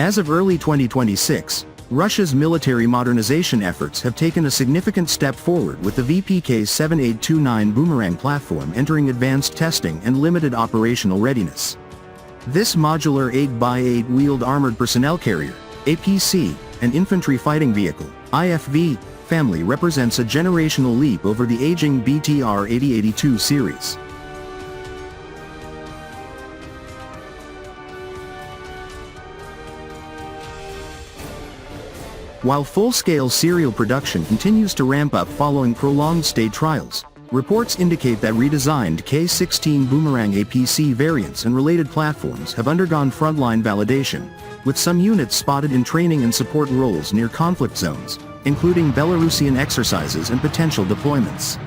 As of early 2026, Russia's military modernization efforts have taken a significant step forward with the VPK-7829 Boomerang platform entering advanced testing and limited operational readiness. This modular 8x8 wheeled armored personnel carrier, APC, and infantry fighting vehicle, IFV, family represents a generational leap over the aging BTR-8082 series. While full-scale serial production continues to ramp up following prolonged state trials, reports indicate that redesigned K-16 Boomerang APC variants and related platforms have undergone frontline validation, with some units spotted in training and support roles near conflict zones, including Belarusian exercises and potential deployments.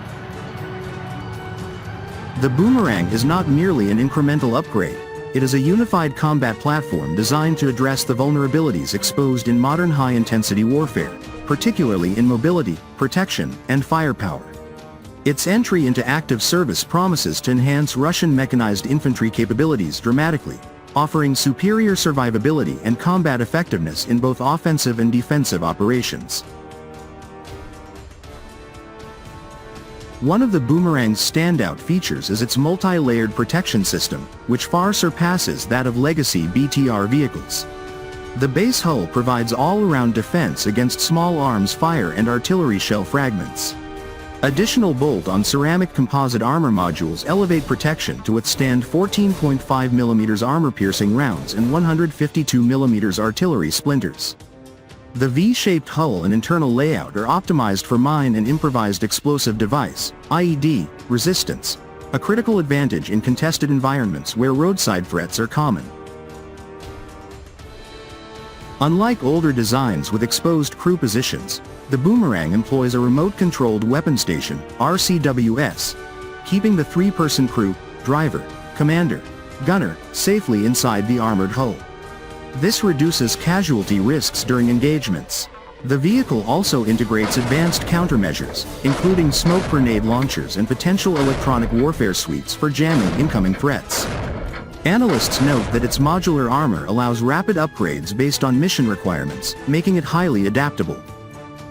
The Boomerang is not merely an incremental upgrade, it is a unified combat platform designed to address the vulnerabilities exposed in modern high-intensity warfare, particularly in mobility, protection, and firepower. Its entry into active service promises to enhance Russian mechanized infantry capabilities dramatically, offering superior survivability and combat effectiveness in both offensive and defensive operations. One of the Boomerang's standout features is its multi-layered protection system, which far surpasses that of legacy BTR vehicles. The base hull provides all-around defense against small arms fire and artillery shell fragments. Additional bolt-on ceramic composite armor modules elevate protection to withstand 14.5mm armor-piercing rounds and 152mm artillery splinters. The V-shaped hull and internal layout are optimized for mine and improvised explosive device (IED) resistance, a critical advantage in contested environments where roadside threats are common. Unlike older designs with exposed crew positions, the Boomerang employs a remote-controlled weapon station (RCWS), keeping the three-person crew, driver, commander, gunner, safely inside the armored hull. This reduces casualty risks during engagements. The vehicle also integrates advanced countermeasures, including smoke grenade launchers and potential electronic warfare suites for jamming incoming threats. Analysts note that its modular armor allows rapid upgrades based on mission requirements, making it highly adaptable.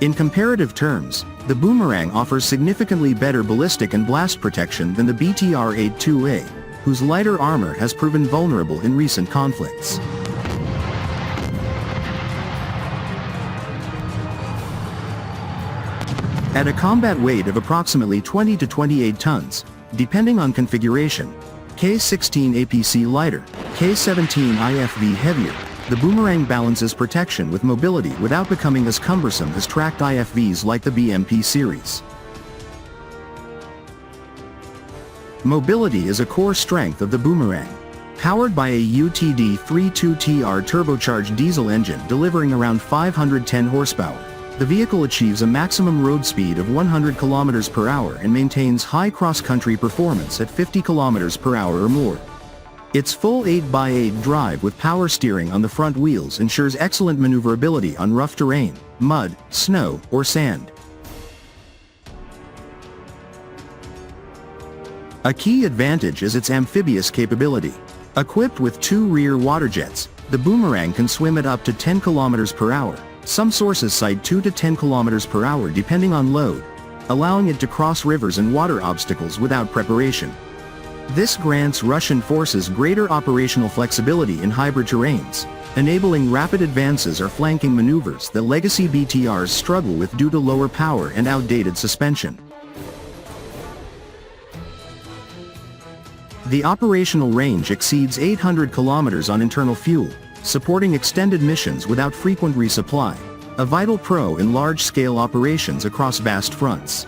In comparative terms, the Boomerang offers significantly better ballistic and blast protection than the BTR-82A, whose lighter armor has proven vulnerable in recent conflicts. At a combat weight of approximately 20 to 28 tons, depending on configuration, K-16 APC lighter, K-17 IFV heavier, the Boomerang balances protection with mobility without becoming as cumbersome as tracked IFVs like the BMP series. Mobility is a core strength of the Boomerang. Powered by a UTD-32TR turbocharged diesel engine delivering around 510 horsepower, the vehicle achieves a maximum road speed of 100 km per hour and maintains high cross-country performance at 50 km per hour or more. Its full 8x8 drive with power steering on the front wheels ensures excellent maneuverability on rough terrain, mud, snow, or sand. A key advantage is its amphibious capability. Equipped with two rear water jets, the Boomerang can swim at up to 10 km per hour. Some sources cite 2 to 10 km per hour depending on load, allowing it to cross rivers and water obstacles without preparation. This grants Russian forces greater operational flexibility in hybrid terrains, enabling rapid advances or flanking maneuvers that legacy BTRs struggle with due to lower power and outdated suspension. The operational range exceeds 800 km on internal fuel, supporting extended missions without frequent resupply, a vital pro in large-scale operations across vast fronts.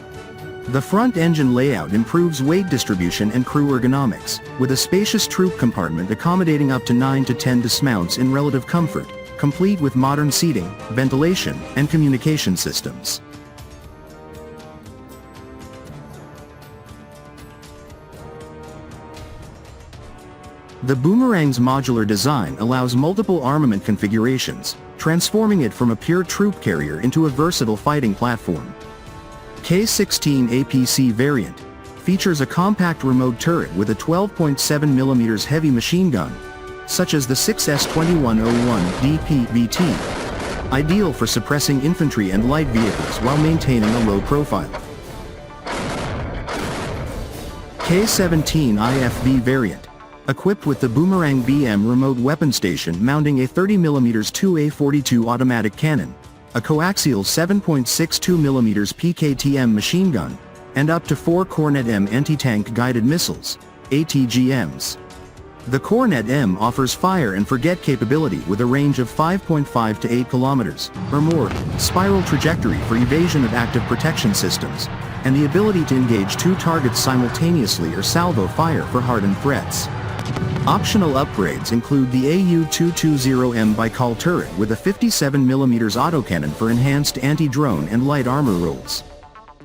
The front engine layout improves weight distribution and crew ergonomics, with a spacious troop compartment accommodating up to 9 to 10 dismounts in relative comfort, complete with modern seating, ventilation, and communication systems. The Boomerang's modular design allows multiple armament configurations, transforming it from a pure troop carrier into a versatile fighting platform. K-16 APC variant features a compact remote turret with a 12.7mm heavy machine gun, such as the 6S2101 DPVT, ideal for suppressing infantry and light vehicles while maintaining a low profile. K-17 IFV variant, equipped with the Boomerang BM remote weapon station mounting a 30mm 2A42 automatic cannon, a coaxial 7.62mm PKTM machine gun, and up to 4 Cornet-M anti-tank guided missiles, ATGMs. The Cornet-M offers fire and forget capability with a range of 5.5 to 8 kilometers, or more, spiral trajectory for evasion of active protection systems, and the ability to engage 2 targets simultaneously or salvo fire for hardened threats. Optional upgrades include the AU-220M Baikal turret with a 57mm autocannon for enhanced anti-drone and light armor roles.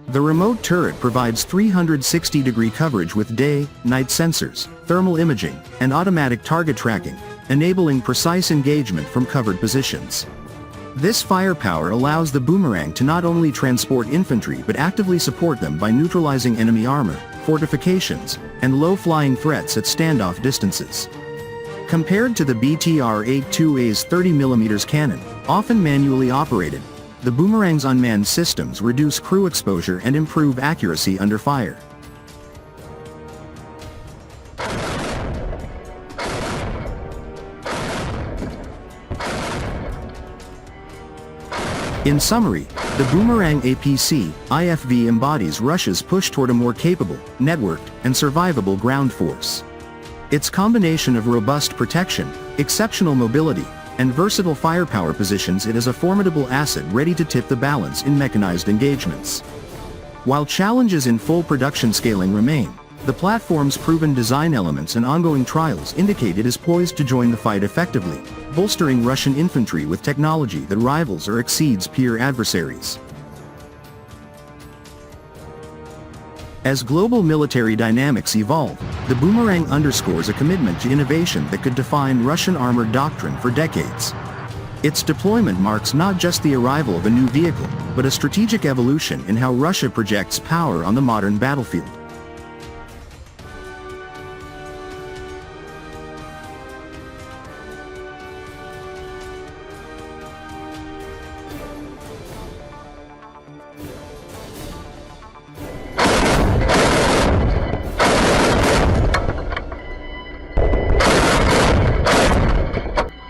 The remote turret provides 360-degree coverage with day, night sensors, thermal imaging, and automatic target tracking, enabling precise engagement from covered positions. This firepower allows the Boomerang to not only transport infantry but actively support them by neutralizing enemy armor, fortifications, and low-flying threats at standoff distances. Compared to the BTR-82A's 30mm cannon, often manually operated, the Boomerang's unmanned systems reduce crew exposure and improve accuracy under fire. In summary, the Boomerang APC, IFV embodies Russia's push toward a more capable, networked, and survivable ground force. Its combination of robust protection, exceptional mobility, and versatile firepower positions it as a formidable asset ready to tip the balance in mechanized engagements. While challenges in full production scaling remain, the platform's proven design elements and ongoing trials indicate it is poised to join the fight effectively, bolstering Russian infantry with technology that rivals or exceeds peer adversaries. As global military dynamics evolve, the Boomerang underscores a commitment to innovation that could define Russian armored doctrine for decades. Its deployment marks not just the arrival of a new vehicle, but a strategic evolution in how Russia projects power on the modern battlefield.